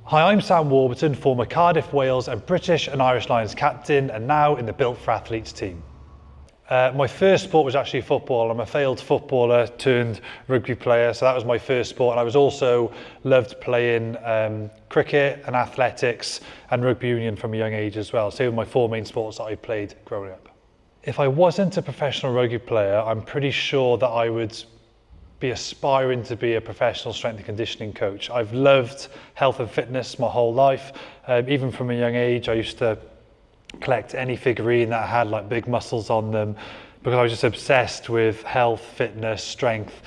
Hi, I'm Sam Warburton, former Cardiff, Wales and British and Irish Lions captain, and now in the Built for Athletes team. My first sport was actually football. I'm a failed footballer turned rugby player, so that was my first sport. And I was also loved playing cricket and athletics and rugby union from a young age as well. So they were my four main sports that I played growing up. If I wasn't a professional rugby player, I'm pretty sure that I would be aspiring to be a professional strength and conditioning coach. I've loved health and fitness my whole life. Even from a young age, I used to collect any figurine that had like big muscles on them because I was just obsessed with health, fitness, strength.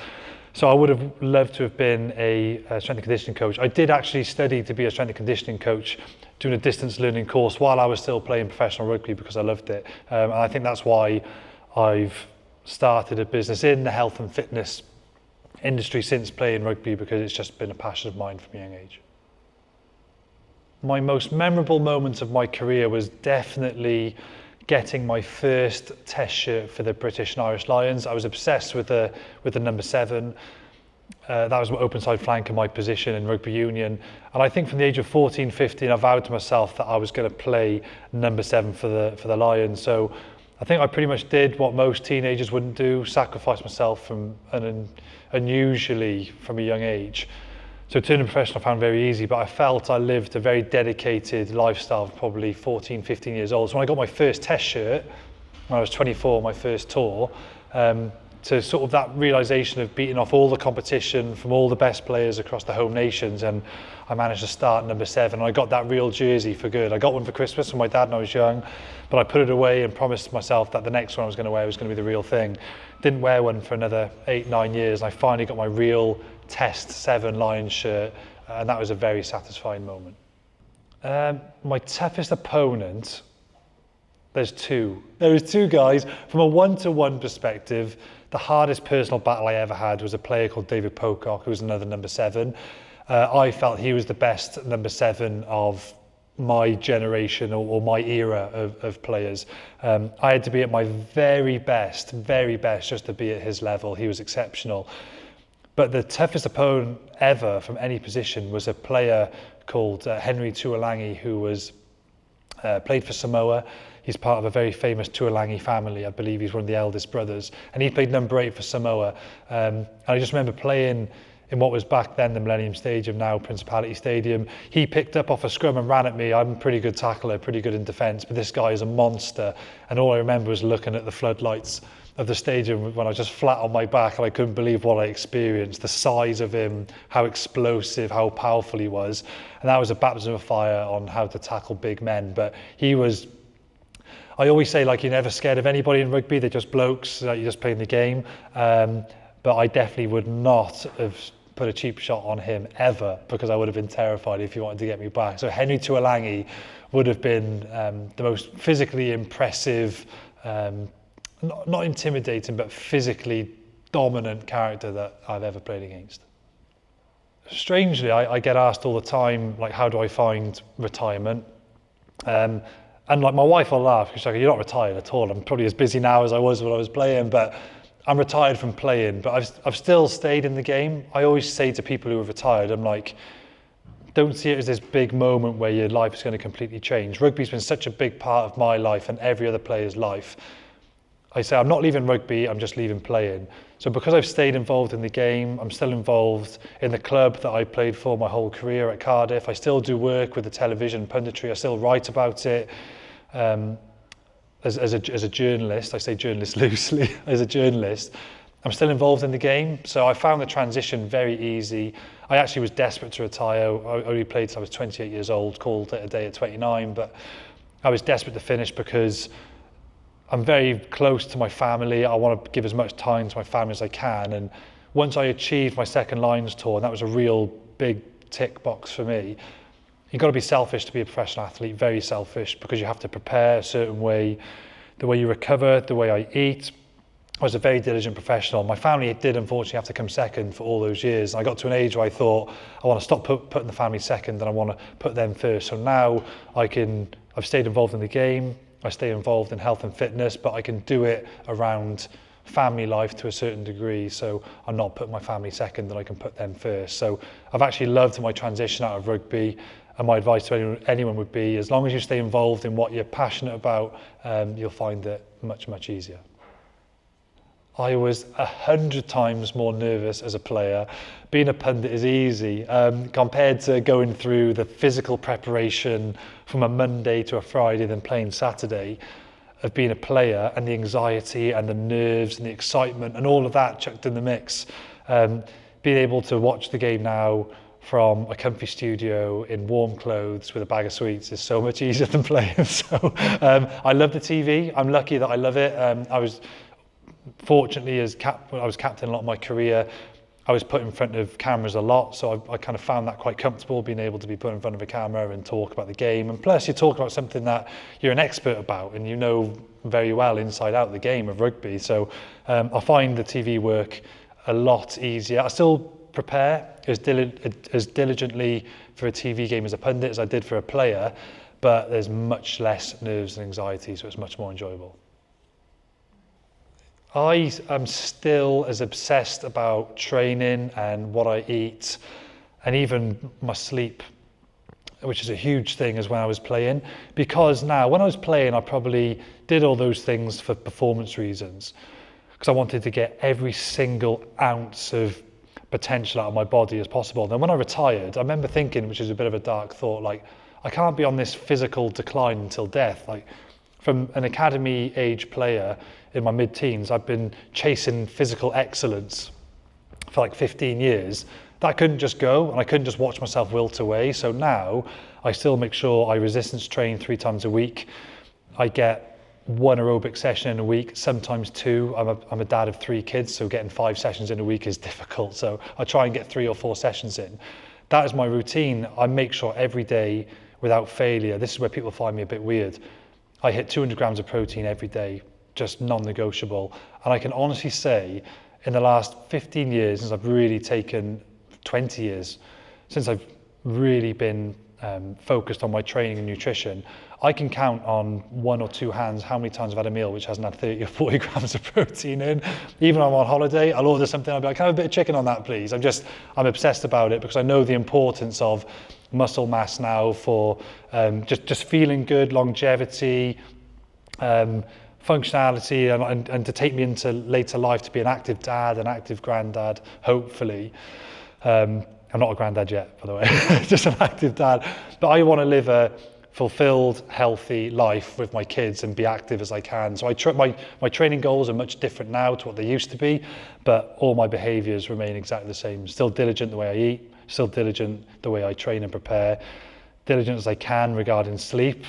So I would have loved to have been a strength and conditioning coach. I did actually study to be a strength and conditioning coach, doing a distance learning course while I was still playing professional rugby because I loved it. And I think that's why I've started a business in the health and fitness industry since playing rugby, because it's just been a passion of mine from a young age. My most memorable moment of my career was definitely getting my first test shirt for the British and Irish Lions. I was obsessed with the number 7. That was my open side flank in my position in rugby union. And I think from the age of 14, 15, I vowed to myself that I was going to play number 7 for the Lions. So I think I pretty much did what most teenagers wouldn't do, sacrifice myself from unusually from a young age. So turning professional I found very easy, but I felt I lived a very dedicated lifestyle of probably 14, 15 years old. So when I got my first test shirt, when I was 24, my first tour, to sort of that realisation of beating off all the competition from all the best players across the home nations, and I managed to start number 7. And I got that real jersey for good. I got one for Christmas from my dad when I was young, but I put it away and promised myself that the next one I was going to wear was going to be the real thing. Didn't wear one for another 8, 9 years, and I finally got my real Test 7 Lions shirt, and that was a very satisfying moment. My toughest opponent, there's two. There was two guys. From a one-to-one perspective, the hardest personal battle I ever had was a player called David Pocock, who was another number 7. I felt he was the best number 7 of my generation or my era of players. I had to be at my very best just to be at his level. He was exceptional. But the toughest opponent ever from any position was a player called Henry Tuolangi, who was played for Samoa. He's part of a very famous Tuolangi family. I believe he's one of the eldest brothers. And he played number 8 for Samoa. And I just remember playing in what was back then the Millennium Stadium, now Principality Stadium. He picked up off a scrum and ran at me. I'm a pretty good tackler, pretty good in defence, but this guy is a monster. And all I remember was looking at the floodlights of the stadium when I was just flat on my back, and I couldn't believe what I experienced, the size of him, how explosive, how powerful he was. And that was a baptism of fire on how to tackle big men. But he was, I always say, like, you're never scared of anybody in rugby, they're just blokes, you're just playing the game. But I definitely would not have put a cheap shot on him ever, because I would have been terrified if he wanted to get me back. So Henry Tuolangi would have been the most physically impressive, not intimidating, but physically dominant character that I've ever played against. Strangely, I get asked all the time, like, how do I find retirement? And like, my wife will laugh, because she's like, you're not retired at all. I'm probably as busy now as I was when I was playing, but I'm retired from playing, but I've still stayed in the game. I always say to people who are retired, I'm like, don't see it as this big moment where your life is going to completely change. Rugby's been such a big part of my life and every other player's life. I say, I'm not leaving rugby, I'm just leaving playing. So because I've stayed involved in the game, I'm still involved in the club that I played for my whole career at Cardiff. I still do work with the television punditry, I still write about it. As a journalist, I say journalist loosely, as a journalist, I'm still involved in the game. So I found the transition very easy. I actually was desperate to retire. I only played till I was 28 years old, called it a day at 29, but I was desperate to finish because I'm very close to my family. I want to give as much time to my family as I can. And once I achieved my second Lions tour, and that was a real big tick box for me, you've got to be selfish to be a professional athlete, very selfish, because you have to prepare a certain way, the way you recover, the way I eat. I was a very diligent professional. My family did unfortunately have to come second for all those years. I got to an age where I thought, I want to stop putting the family second and I want to put them first. So now I've stayed involved in the game, I stay involved in health and fitness, but I can do it around family life to a certain degree. So I'm not putting my family second and I can put them first. So I've actually loved my transition out of rugby. And my advice to anyone would be, as long as you stay involved in what you're passionate about, you'll find it much, much easier. I was 100 times more nervous as a player. Being a pundit is easy compared to going through the physical preparation from a Monday to a Friday, then playing Saturday, of being a player, and the anxiety and the nerves and the excitement and all of that chucked in the mix. Being able to watch the game now from a comfy studio in warm clothes with a bag of sweets is so much easier than playing. So I love the TV. I'm lucky that I love it. I was fortunately, when I was captain a lot of my career, I was put in front of cameras a lot, so I kind of found that quite comfortable, being able to be put in front of a camera and talk about the game. And plus, you talk about something that you're an expert about and you know very well inside out, the game of rugby. So I find the TV work a lot easier. I still prepare as diligently for a TV game as a pundit as I did for a player, but there's much less nerves and anxiety, so it's much more enjoyable. I am still as obsessed about training and what I eat and even my sleep, which is a huge thing, as when I was playing. Because now, when I was playing, I probably did all those things for performance reasons, because I wanted to get every single ounce of potential out of my body as possible. And then when I retired, I remember thinking, which is a bit of a dark thought, like, I can't be on this physical decline until death. Like, from an academy age player in my mid-teens, I've been chasing physical excellence for like 15 years. That couldn't just go, and I couldn't just watch myself wilt away. So now I still make sure I resistance train 3 times a week. I get 1 aerobic session in a week, sometimes 2. I'm a dad of 3 kids, so getting 5 sessions in a week is difficult. So I try and get 3 or 4 sessions in. That is my routine. I make sure every day, without failure, this is where people find me a bit weird, I hit 200 grams of protein every day, just non-negotiable. And I can honestly say, in the last 15 years, since I've really taken 20 years, since I've really been focused on my training and nutrition, I can count on 1 or 2 hands how many times I've had a meal which hasn't had 30 or 40 grams of protein in. Even when I'm on holiday, I'll order something, I'll be like, can I have a bit of chicken on that, please? I'm obsessed about it, because I know the importance of muscle mass now for just feeling good, longevity, functionality, and to take me into later life to be an active dad, an active granddad, hopefully. I'm not a granddad yet, by the way, just an active dad. But I want to live a fulfilled, healthy life with my kids and be active as I can. So my training goals are much different now to what they used to be, but all my behaviours remain exactly the same. Still diligent the way I eat, still diligent the way I train and prepare, diligent as I can regarding sleep,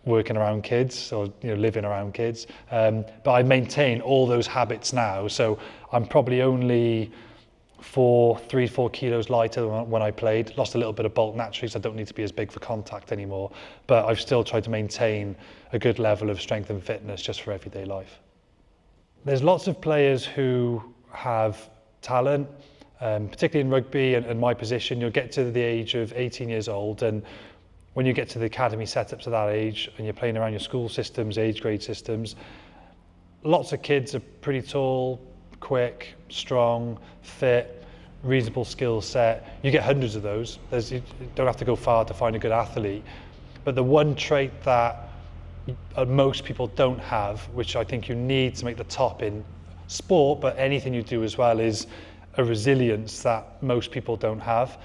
working around kids, or living around kids. But I maintain all those habits now. So I'm probably only 3-4 kilos lighter than when I played. Lost a little bit of bulk naturally, so I don't need to be as big for contact anymore. But I've still tried to maintain a good level of strength and fitness just for everyday life. There's lots of players who have talent, particularly in rugby and my position. You'll get to the age of 18 years old, and when you get to the academy setups at that age and you're playing around your school systems, age grade systems, lots of kids are pretty tall, quick, strong, fit, reasonable skill set. You get hundreds of those. You don't have to go far to find a good athlete. But the one trait that most people don't have, which I think you need to make the top in sport, but anything you do as well, is a resilience that most people don't have.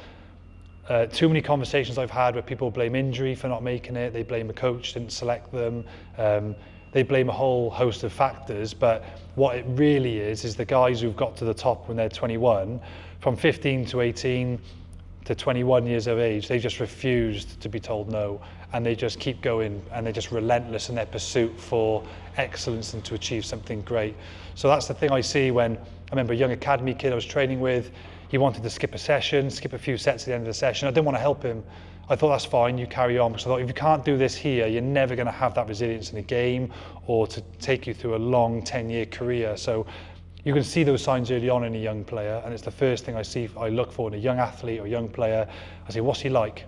Too many conversations I've had where people blame injury for not making it, they blame a coach didn't select them, they blame a whole host of factors, but what it really is the guys who've got to the top when they're 21, from 15 to 18 to 21 years of age, they just refused to be told no, and they just keep going, and they're just relentless in their pursuit for excellence and to achieve something great. So that's the thing I see when, I remember a young academy kid I was training with, he wanted to skip a session, skip a few sets at the end of the session. I didn't want to help him. I thought, that's fine, you carry on. Because I thought, if you can't do this here, you're never going to have that resilience in a game or to take you through a long 10-year career. So you can see those signs early on in a young player, and it's the first thing I look for in a young athlete or young player. I say, what's he like?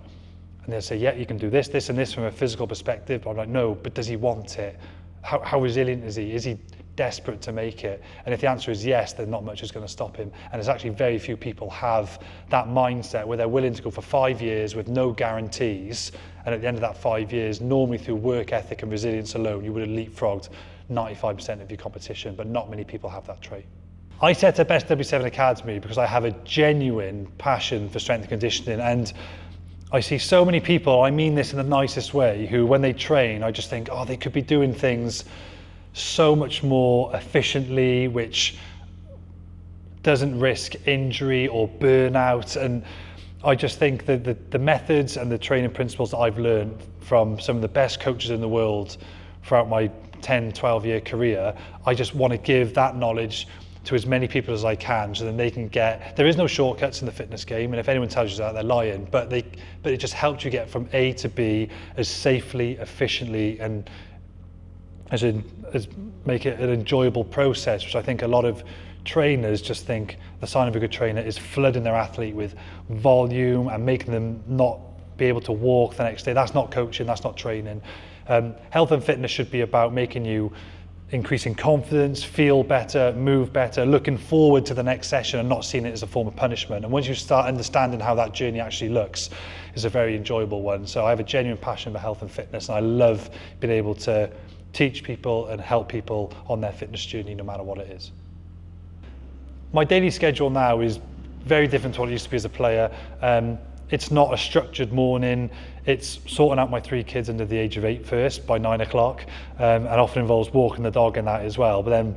And they'll say, yeah, you can do this, this, and this from a physical perspective. But I'm like, no, but does he want it? How resilient is he? Is he desperate to make it? And if the answer is yes, then not much is going to stop him. And there's actually very few people have that mindset where they're willing to go for 5 years with no guarantees. And at the end of that 5 years, normally through work ethic and resilience alone, you would have leapfrogged 95% of your competition, but not many people have that trait. I set up SW7 Academy because I have a genuine passion for strength and conditioning, and I see so many people, I mean this in the nicest way, who when they train, I just think, oh, they could be doing things so much more efficiently, which doesn't risk injury or burnout. And I just think that the methods and the training principles that I've learned from some of the best coaches in the world throughout my 10, 12-year career, I just want to give that knowledge to as many people as I can, so then they can get, there is no shortcuts in the fitness game, and if anyone tells you that, they're lying, but it just helps you get from A to B as safely, efficiently, and as make it an enjoyable process, which I think a lot of trainers just think the sign of a good trainer is flooding their athlete with volume and making them not be able to walk the next day. That's not coaching, that's not training. Health and fitness should be about making you increasing confidence, feel better, move better, looking forward to the next session and not seeing it as a form of punishment. And once you start understanding how that journey actually looks, it's a very enjoyable one. So I have a genuine passion for health and fitness, and I love being able to teach people and help people on their fitness journey, no matter what it is. My daily schedule now is very different to what it used to be as a player. It's not a structured morning. It's sorting out my 3 kids under the age of 8 first by 9 o'clock, and often involves walking the dog in that as well. But then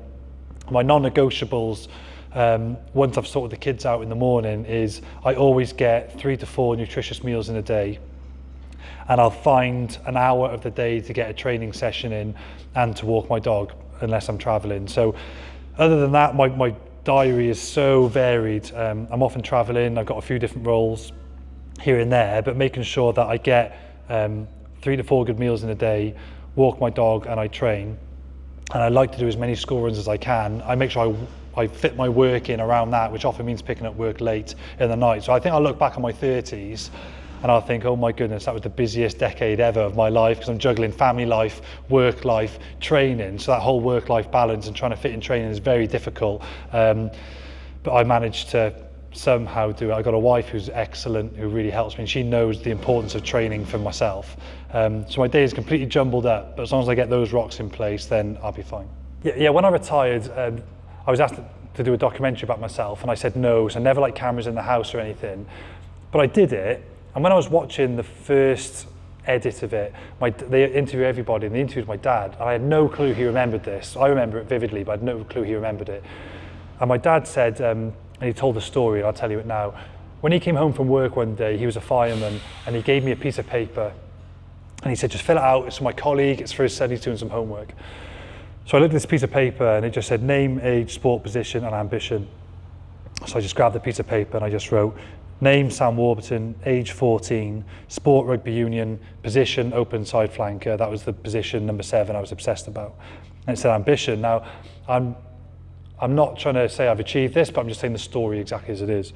my non-negotiables, once I've sorted the kids out in the morning, is I always get 3 to 4 nutritious meals in a day, and I'll find an hour of the day to get a training session in and to walk my dog unless I'm traveling. So other than that, my diary is so varied. I'm often traveling, I've got a few different roles here and there, but making sure that I get 3 to 4 good meals in a day, walk my dog, and I train. And I like to do as many school runs as I can. I make sure I fit my work in around that, which often means picking up work late in the night. So I think I'll look back on my 30s and I'll think, oh my goodness, that was the busiest decade ever of my life, because I'm juggling family life, work life, training. So that whole work-life balance and trying to fit in training is very difficult. But I managed to somehow do it. I got a wife who's excellent, who really helps me, and she knows the importance of training for myself. So my day is completely jumbled up, but as long as I get those rocks in place, then I'll be fine. Yeah, when I retired, I was asked to do a documentary about myself, and I said no, so I never liked cameras in the house or anything. But I did it, and when I was watching the first edit of it, they interview everybody, and they interviewed my dad, and I had no clue he remembered this. I remember it vividly, but I had no clue he remembered it. And my dad said, and he told the story, and I'll tell you it now. When he came home from work one day, he was a fireman, and he gave me a piece of paper, and he said, just fill it out, it's for my colleague, it's for his son, he's doing some homework. So I looked at this piece of paper, and it just said name, age, sport, position, and ambition. So I just grabbed the piece of paper, and I just wrote, name, Sam Warburton, age 14, sport, rugby union, position, open side flanker. That was the position, number 7, I was obsessed about. And it said ambition. Now, I'm not trying to say I've achieved this, but I'm just saying the story exactly as it is.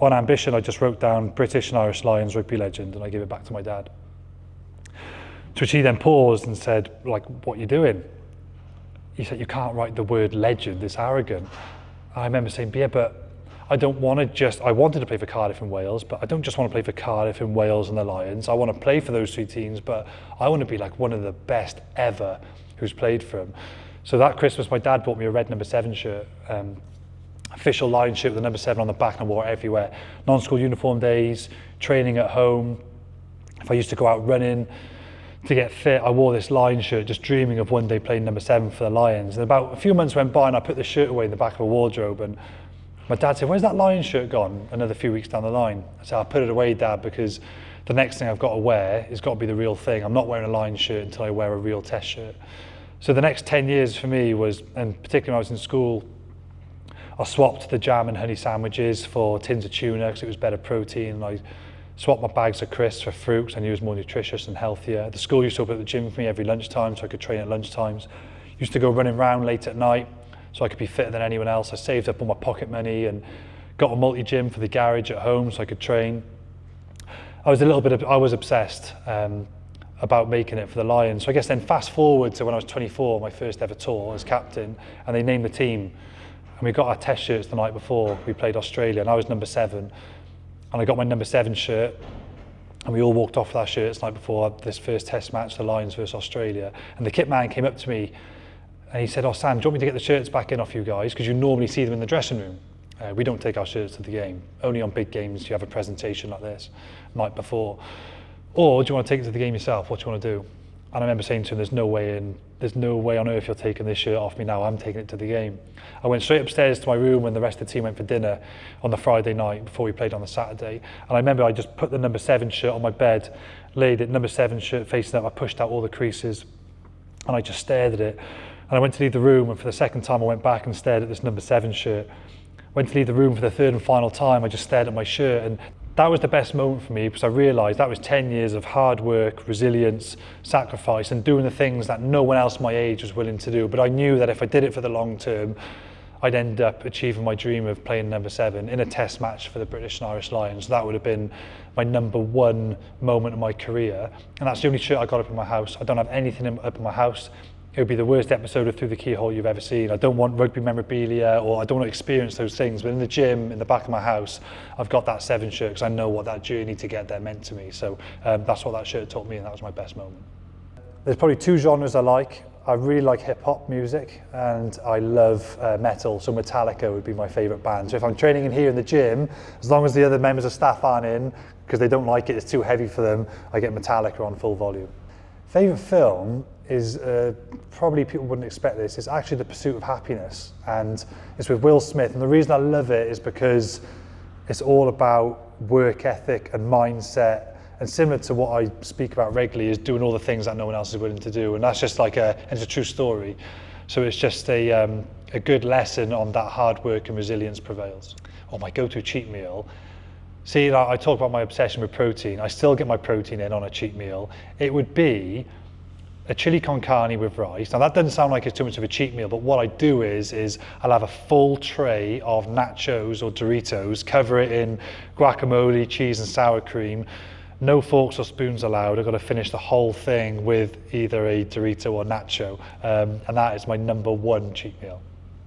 On ambition, I just wrote down British and Irish Lions rugby legend, and I gave it back to my dad. To which he then paused and said, like, what are you doing? He said, you can't write the word legend, it's arrogant. I remember saying, yeah, but I don't want to just, I wanted to play for Cardiff and Wales, but I don't just want to play for Cardiff and Wales and the Lions. I want to play for those 2 teams, but I want to be like one of the best ever who's played for them. So that Christmas, my dad bought me a red number 7 shirt, official Lions shirt with the number 7 on the back, and I wore it everywhere. Non-school uniform days, training at home. If I used to go out running to get fit, I wore this Lions shirt, just dreaming of one day playing number 7 for the Lions. And about a few months went by, and I put the shirt away in the back of a wardrobe, and my dad said, where's that Lions shirt gone? Another few weeks down the line. I said, I'll put it away, Dad, because the next thing I've got to wear has got to be the real thing. I'm not wearing a Lions shirt until I wear a real test shirt. So the next 10 years for me was, and particularly when I was in school, I swapped the jam and honey sandwiches for tins of tuna because it was better protein. And I swapped my bags of crisps for fruit because I knew it was more nutritious and healthier. The school used to open up the gym for me every lunchtime so I could train at lunchtimes. Used to go running around late at night so I could be fitter than anyone else. I saved up all my pocket money and got a multi-gym for the garage at home so I could train. I was obsessed. about making it for the Lions. So I guess then fast forward to when I was 24, my first ever tour as captain, and they named the team. And we got our test shirts the night before we played Australia, and I was number 7. And I got my number 7 shirt, and we all walked off with our shirts the night before this first test match, the Lions versus Australia. And the kit man came up to me and he said, "Oh Sam, do you want me to get the shirts back in off you guys? Because you normally see them in the dressing room. We don't take our shirts to the game. Only on big games do you have a presentation like this, night before. Or do you want to take it to the game yourself? What do you want to do?" And I remember saying to him, there's no way on earth you're taking this shirt off me now. I'm taking it to the game. I went straight upstairs to my room when the rest of the team went for dinner on the Friday night before we played on the Saturday. And I remember I just put the number 7 shirt on my bed, laid it, number 7 shirt facing up. I pushed out all the creases and I just stared at it. And I went to leave the room, and for the second time I went back and stared at this number 7 shirt. Went to leave the room for the third and final time, I just stared at my shirt. And that was the best moment for me, because I realised that was 10 years of hard work, resilience, sacrifice, and doing the things that no one else my age was willing to do. But I knew that if I did it for the long term, I'd end up achieving my dream of playing number 7 in a test match for the British and Irish Lions. That would have been my number 1 moment of my career. And that's the only shirt I got up in my house. I don't have anything up in my house. It would be the worst episode of Through the Keyhole you've ever seen. I don't want rugby memorabilia, or I don't want to experience those things. But in the gym, in the back of my house, I've got that 7 shirt because I know what that journey to get there meant to me. So that's what that shirt taught me, and that was my best moment. There's probably 2 genres I like. I really like hip hop music, and I love metal. So Metallica would be my favourite band. So if I'm training in here in the gym, as long as the other members of staff aren't in, because they don't like it, it's too heavy for them, I get Metallica on full volume. Favourite film is, probably people wouldn't expect this, it's actually The Pursuit of Happiness, and it's with Will Smith. And the reason I love it is because it's all about work ethic and mindset, and similar to what I speak about regularly, is doing all the things that no one else is willing to do. And that's just like it's a true story. So it's just a good lesson on that hard work and resilience prevails. Or my go-to cheat meal. See, I talk about my obsession with protein. I still get my protein in on a cheat meal. It would be a chili con carne with rice. Now that doesn't sound like it's too much of a cheat meal, but what I do is I'll have a full tray of nachos or Doritos, cover it in guacamole, cheese and sour cream. No forks or spoons allowed. I've got to finish the whole thing with either a Dorito or nacho. And that is my number 1 cheat meal.